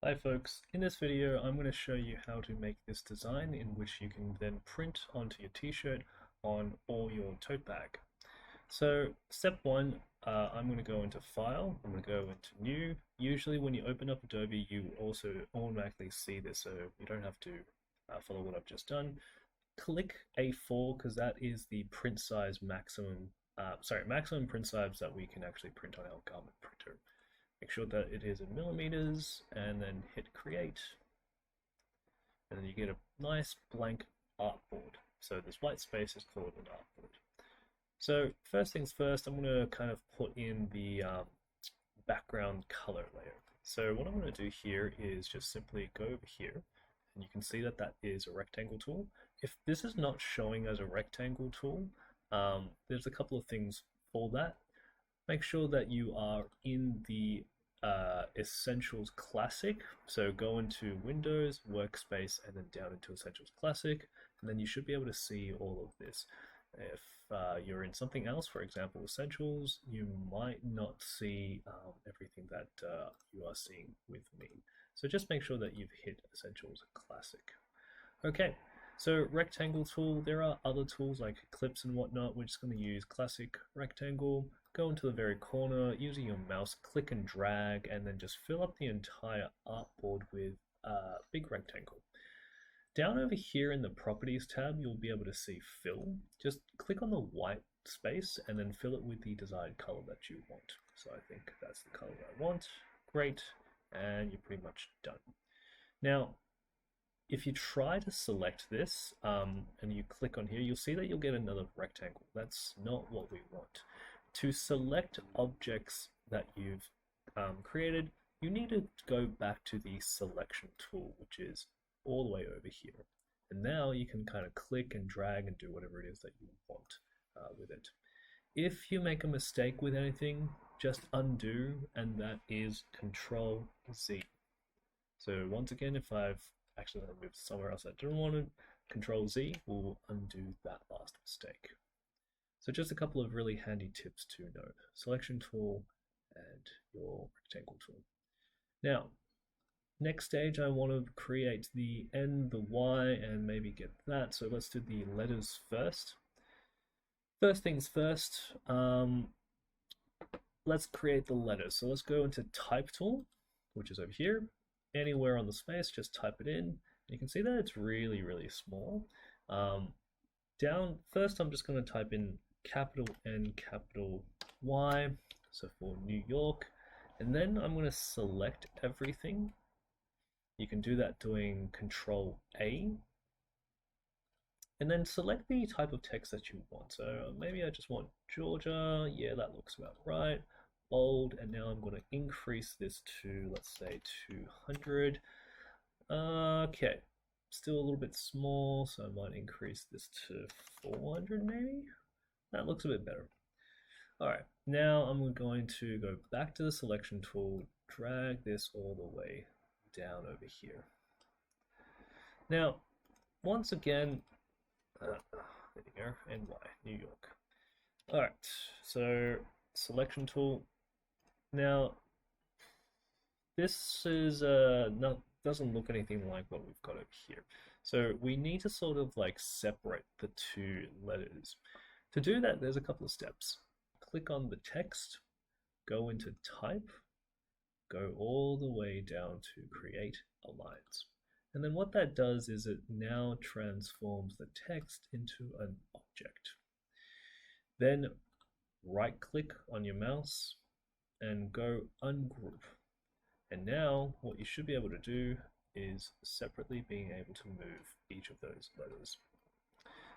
Hi folks, in this video I'm going to show you how to make this design in which you can then print onto your t-shirt on or your tote bag. So step one, I'm going to go into File, I'm going to go into New. Usually when you open up Adobe you also automatically see this, so you don't have to follow what I've just done. Click A4 because that is the print size maximum, maximum print size that we can actually print on our garment printer. Make sure that it is in millimeters and then hit create. And then you get a nice blank artboard. So this white space is called an artboard. So first things first, I'm going to kind of put in the background color layer. So what I'm going to do here is just simply go over here and you can see that that is a rectangle tool. If this is not showing as a rectangle tool, there's a couple of things for that. Make sure that you are in the Essentials Classic. So go into Windows, Workspace, and then down into Essentials Classic, and then you should be able to see all of this. If you're in something else, for example, Essentials, you might not see everything that you are seeing with me. So just make sure that you've hit Essentials Classic. Okay, so rectangle tool, there are other tools like clips and whatnot. We're just going to use classic rectangle. Go into the very corner, using your mouse, click and drag, and then just fill up the entire artboard with a big rectangle. Down over here in the Properties tab, you'll be able to see Fill. Just click on the white space and then fill it with the desired color that you want. So I think that's the color I want. Great, and you're pretty much done. Now, if you try to select this and you click on here, you'll see that you'll get another rectangle. That's not what we want. To select objects that you've created, you need to go back to the selection tool, which is all the way over here. And now you can kind of click and drag and do whatever it is that you want with it. If you make a mistake with anything, just undo, and that is Control Z. So once again, if I've actually moved somewhere else I didn't want it, Control Z will undo that last mistake. So just a couple of really handy tips to know. Selection tool and your rectangle tool. Now, next stage I want to create the N, the Y, and maybe get that. So let's do the letters first. First things first, let's create the letters. So let's go into Type tool, which is over here. Anywhere on the space, just type it in. You can see that it's really, really small. Down first, I'm just going to type in capital N, capital Y, so for New York, and then I'm going to select everything. You can do that doing Control A, and then select the type of text that you want. So maybe I just want Georgia. Yeah, that looks about right. Bold, and now I'm going to increase this to, let's say, 200. Okay, still a little bit small, so I might increase this to 400 maybe. That looks a bit better. All right, now I'm going to go back to the selection tool, drag this all the way down over here. Now, once again, there you go, NY, New York. All right, so selection tool. Now, this is doesn't look anything like what we've got over here. So we need to sort of like separate the two letters. To do that, there's a couple of steps. Click on the text, go into type, go all the way down to create aligns. And then what that does is it now transforms the text into an object. Then right click on your mouse and go ungroup. And now what you should be able to do is separately being able to move each of those letters.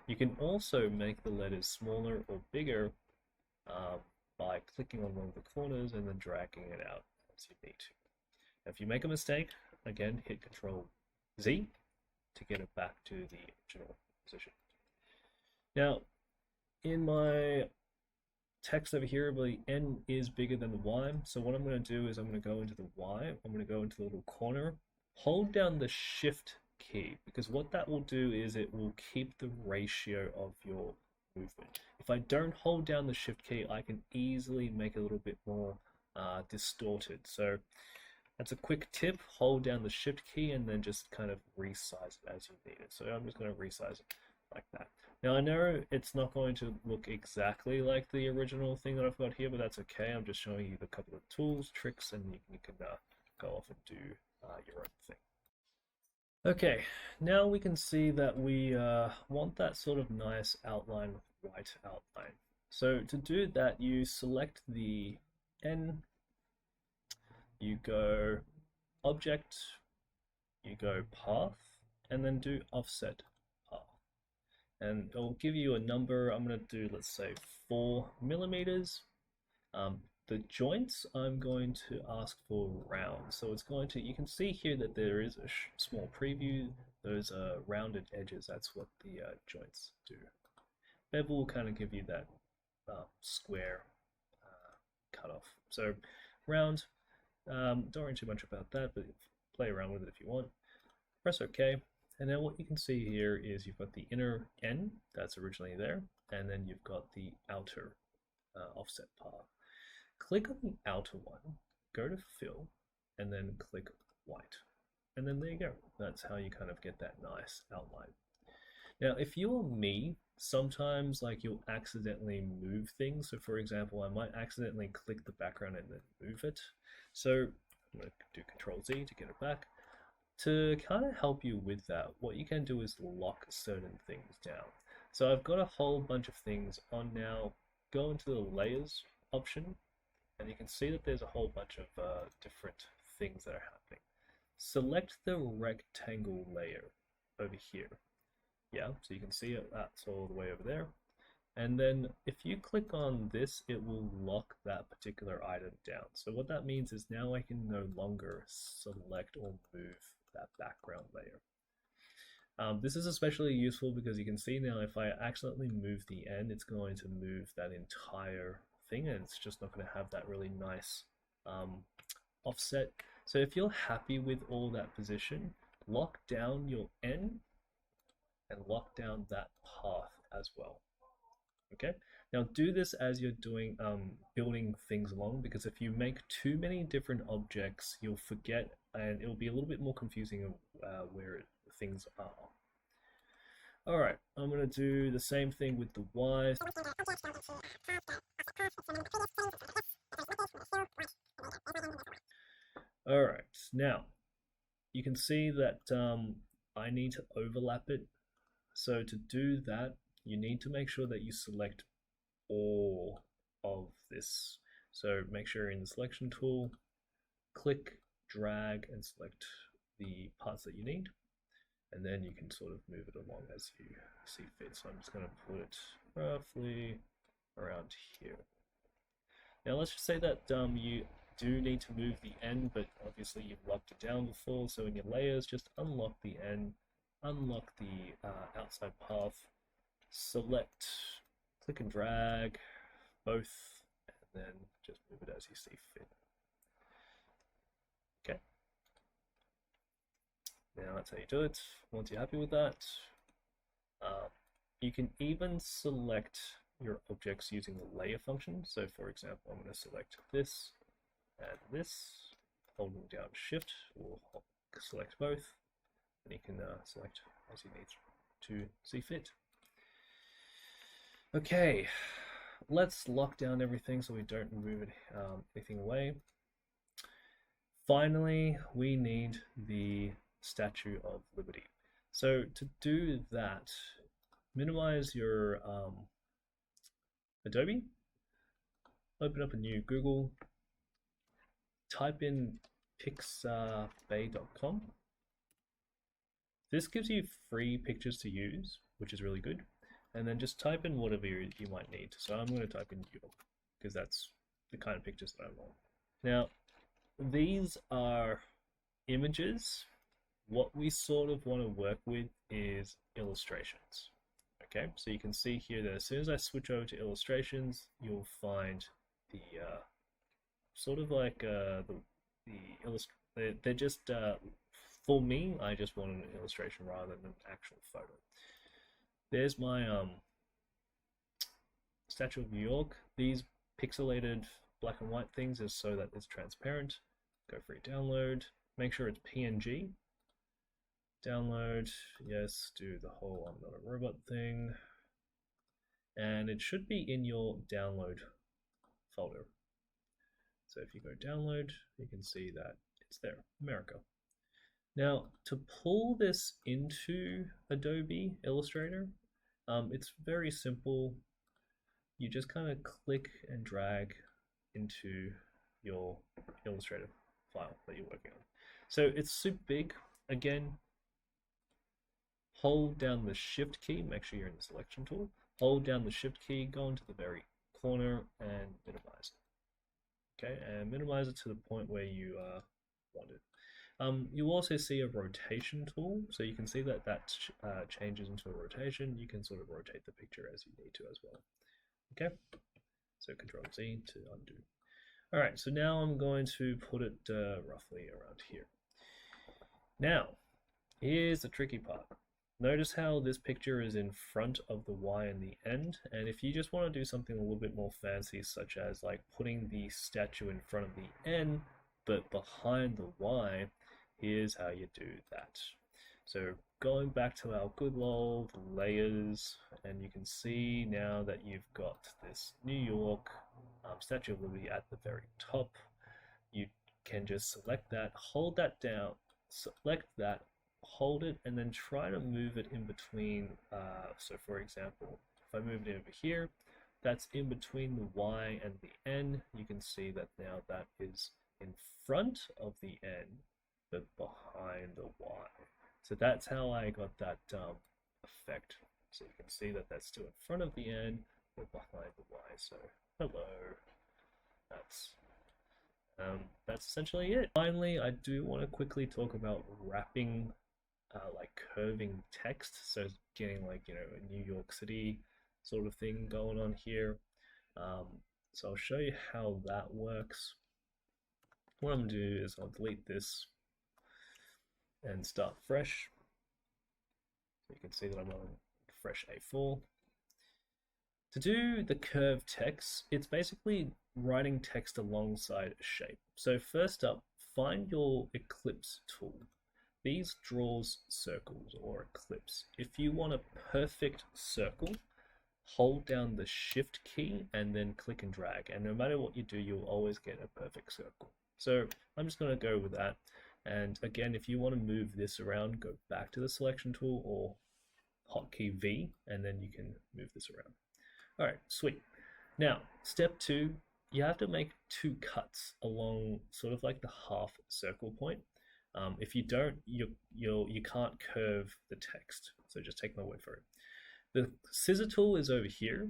You can also make the letters smaller or bigger by clicking on one of the corners and then dragging it out as you need to. If you make a mistake, again, hit Control Z to get it back to the original position. Now, in my text over here, the N is bigger than the Y, so what I'm going to do is I'm going to go into the Y, I'm going to go into the little corner, hold down the Shift key, because what that will do is it will keep the ratio of your movement. If I don't hold down the Shift key, I can easily make it a little bit more distorted. So That's a quick tip. Hold down the shift key and then just kind of resize it as you need it. So I'm just going to resize it like that. Now I know it's not going to look exactly like the original thing that I've got here, but that's okay. I'm just showing you the couple of tools, tricks, and you can go off and do your own thing. Okay, now we can see that we want that sort of nice outline, white outline. So to do that, you select the N, you go Object, you go Path, and then do Offset Path. And it'll give you a number. I'm going to do, let's say, 4 millimeters. The joints I'm going to ask for round. So it's going to, you can see here that there is a small preview. Those are rounded edges. That's what the joints do. Bevel will kind of give you that square cutoff. So round, don't worry too much about that, but play around with it if you want. Press OK. And then what you can see here is you've got the inner N that's originally there, and then you've got the outer offset path. Click on the outer one, go to fill, and then click white. And then there you go. That's how you kind of get that nice outline. Now, if you're me, sometimes like you'll accidentally move things. So for example, I might accidentally click the background and then move it. So I'm going to do Control Z to get it back. To kind of help you with that, what you can do is lock certain things down. So I've got a whole bunch of things on now. Go into the layers option, and you can see that there's a whole bunch of different things that are happening. Select the rectangle layer over here. Yeah, so you can see it, that's all the way over there. And then if you click on this, it will lock that particular item down. So what that means is now I can no longer select or move that background layer. This is especially useful because you can see now if I accidentally move the end, it's going to move that entire thing, and it's just not going to have that really nice offset. So if you're happy with all that position, lock down your N and lock down that path as well. Okay, now do this as you're doing building things along, because if you make too many different objects, you'll forget, and it'll be a little bit more confusing of where things are. All right, I'm going to do the same thing with the Y. All right, now you can see that I need to overlap it. So to do that, you need to make sure that you select all of this. So make sure you're in the selection tool, click, drag, and select the parts that you need. And then you can sort of move it along as you see fit. So I'm just going to put it roughly around here. Now let's just say that you do need to move the end, but obviously you've locked it down before. So in your layers, just unlock the end, unlock the outside path, select, click and drag both, and then just move it as you see fit. Okay. Now that's how you do it. Once you're happy with that, you can even select your objects using the layer function. So for example, I'm going to select this and this, holding down Shift, or select both, and you can select as you need to see fit. Okay, let's lock down everything so we don't move anything away. Finally, we need the Statue of Liberty. So to do that, minimize your Adobe, open up a new Google, type in pixabay.com. This gives you free pictures to use, which is really good. And then just type in whatever you might need. So I'm going to type in New York, because that's the kind of pictures that I want. Now, these are images. What we sort of want to work with is illustrations. Okay, so you can see here that as soon as I switch over to illustrations, you'll find the sort of like they're just for me, I just want an illustration rather than an actual photo. There's my Statue of New York. These pixelated black and white things is so that it's transparent. go free download, make sure it's PNG, download, yes, do the whole I'm not a robot thing, and it should be in your download folder. So if you go download, you can see that it's there, America. Now, to pull this into Adobe Illustrator, it's very simple. You just kind of click and drag into your Illustrator file that you're working on. So it's super big. Again, hold down the Shift key, make sure you're in the selection tool, hold down the Shift key, go into the very corner and minimize it. Okay, and minimize it to the point where you want it. You'll also see a rotation tool, so you can see that changes into a rotation. You can sort of rotate the picture as you need to as well. Okay, so Control Z to undo. All right, so now I'm going to put it roughly around here. Now, here's the tricky part. Notice how this picture is in front of the Y in the end, and if you just want to do something a little bit more fancy, such as like putting the statue in front of the N, but behind the Y, here's how you do that. So going back to our good old layers, and you can see now that you've got this New York Statue of Liberty at the very top. You can just select that, hold that down, select that, hold it, and then try to move it in between. So for example, if I move it over here, that's in between the Y and the N. You can see that now that is in front of the N, but behind the Y. So that's how I got that effect. So you can see that that's still in front of the N, but behind the Y. So hello. That's essentially it. Finally, I do want to quickly talk about wrapping, like curving text. So getting like, you know, a New York City sort of thing going on here. So I'll show you how that works. What I'm going to do is I'll delete this and start fresh. So you can see that I'm on fresh A4. To do the curved text, it's basically writing text alongside a shape. So first up, find your ellipse tool. These draws circles or ellipse. If you want a perfect circle, hold down the Shift key and then click and drag. And no matter what you do, you'll always get a perfect circle. So I'm just going to go with that. And again, if you want to move this around, go back to the selection tool or hotkey V, and then you can move this around. All right, sweet. Now, step 2, you have to make 2 cuts along sort of like the half circle point. If you don't, you can't curve the text. So just take my word for it. The scissor tool is over here.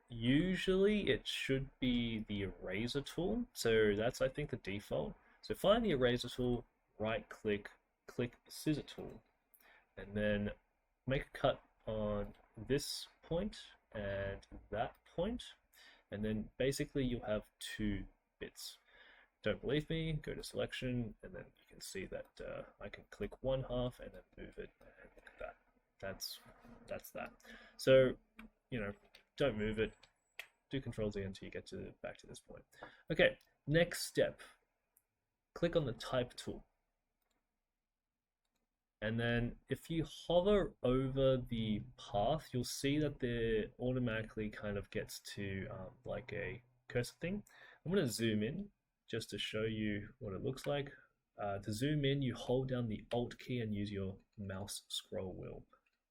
Usually it should be the eraser tool. So that's, I think, the default. So find the eraser tool, right click, click scissor tool, and then make a cut on this point and that point, and then basically you'll have 2 bits. Don't believe me, go to selection, and then you can see that I can click one half and then move it, and look at that. That's that. So, you know, don't move it. Do Control Z until you get back to this point. Okay, next step. Click on the type tool. And then if you hover over the path, you'll see that there automatically kind of gets to like a cursor thing. I'm going to zoom in just to show you what it looks like. To zoom in, you hold down the Alt key and use your mouse scroll wheel.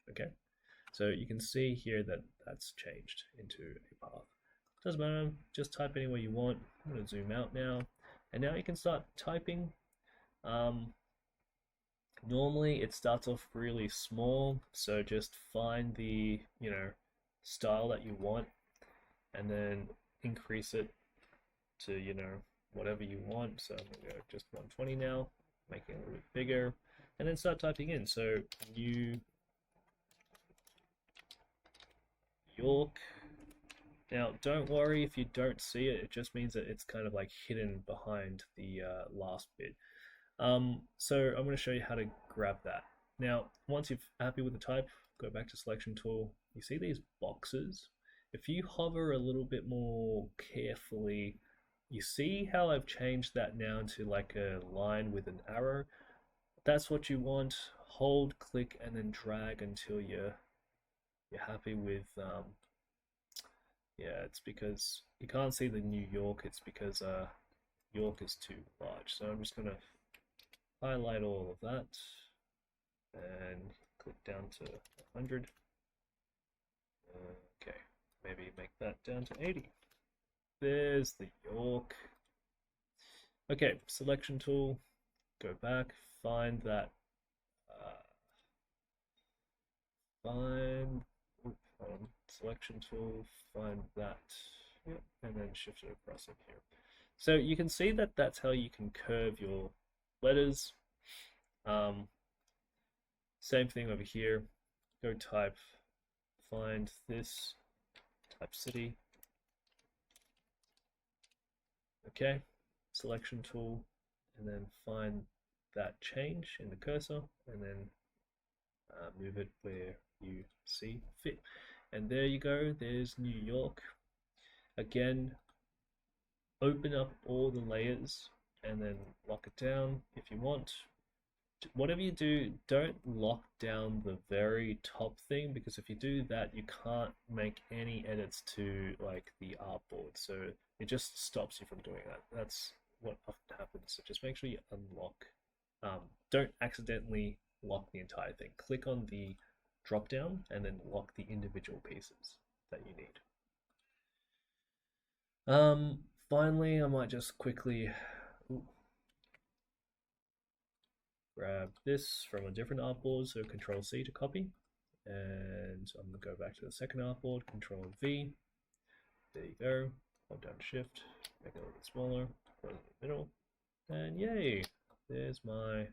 Okay, so you can see here that that's changed into a path. Doesn't matter, just type anywhere you want. I'm going to zoom out now, and now you can start typing. Normally it starts off really small, so just find the, you know, style that you want and then increase it to, you know, whatever you want. So I'm gonna go just 120 now, make it a little bit bigger, and then start typing in. So New York. Now don't worry if you don't see it, it just means that it's kind of like hidden behind the last bit. So I'm going to show you how to grab that. Now, once you're happy with the type, go back to selection tool. You see these boxes? If you hover a little bit more carefully, you see how I've changed that now to like a line with an arrow? That's what you want. Hold, click, and then drag until you're happy with yeah, it's because you can't see the New York, it's because York is too large. So I'm just gonna highlight all of that and click down to 100. Okay, maybe make that down to 80. There's the York. Okay, selection tool, go back, find that, find, selection tool, find that, yep, and then shift it across in here. So you can see that that's how you can curve your letters. Same thing over here. Go type, find this, type city. Okay, selection tool, and then find that change in the cursor, and then move it where you see fit. And there you go, there's New York. Again, open up all the layers and then lock it down if you want. Whatever you do, don't lock down the very top thing, because if you do that, you can't make any edits to like the artboard. So it just stops you from doing that. That's what often happens. So just make sure you unlock. Don't accidentally lock the entire thing. Click on the drop down and then lock the individual pieces that you need. Finally, I might just quickly grab this from a different artboard, so Control C to copy, and I'm gonna go back to the second artboard, Control V. There you go. Hold down Shift, make it a little bit smaller, put it in the middle, and yay! There's my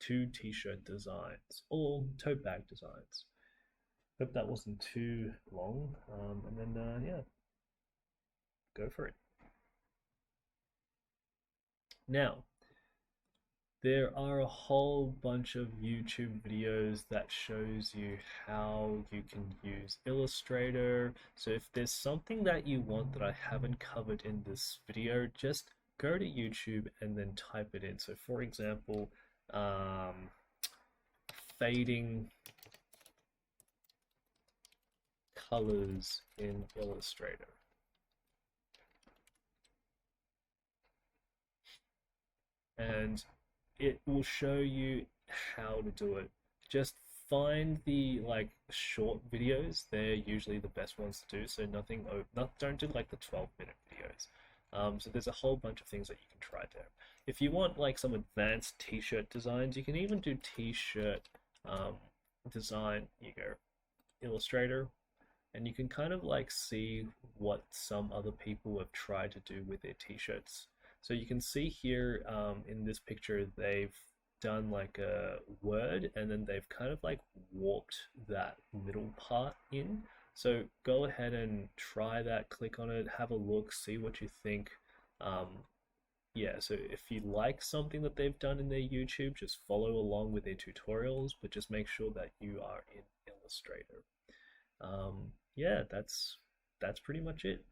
2 t-shirt designs, or tote bag designs. Hope that wasn't too long. And then yeah, go for it. Now, there are a whole bunch of YouTube videos that shows you how you can use Illustrator. So if there's something that you want that I haven't covered in this video, just go to YouTube and then type it in. So for example, fading colors in Illustrator. And it will show you how to do it. Just find the like short videos. They're usually the best ones to do. So don't do like the 12-minute videos. So there's a whole bunch of things that you can try there. If you want like some advanced t-shirt designs, you can even do t-shirt design. You go Illustrator, and you can kind of like see what some other people have tried to do with their t-shirts. So you can see here in this picture, they've done like a word and then they've kind of like warped that middle part in. So go ahead and try that, click on it, have a look, see what you think. Yeah, so if you like something that they've done in their YouTube, just follow along with their tutorials, but just make sure that you are in Illustrator. Yeah, that's pretty much it.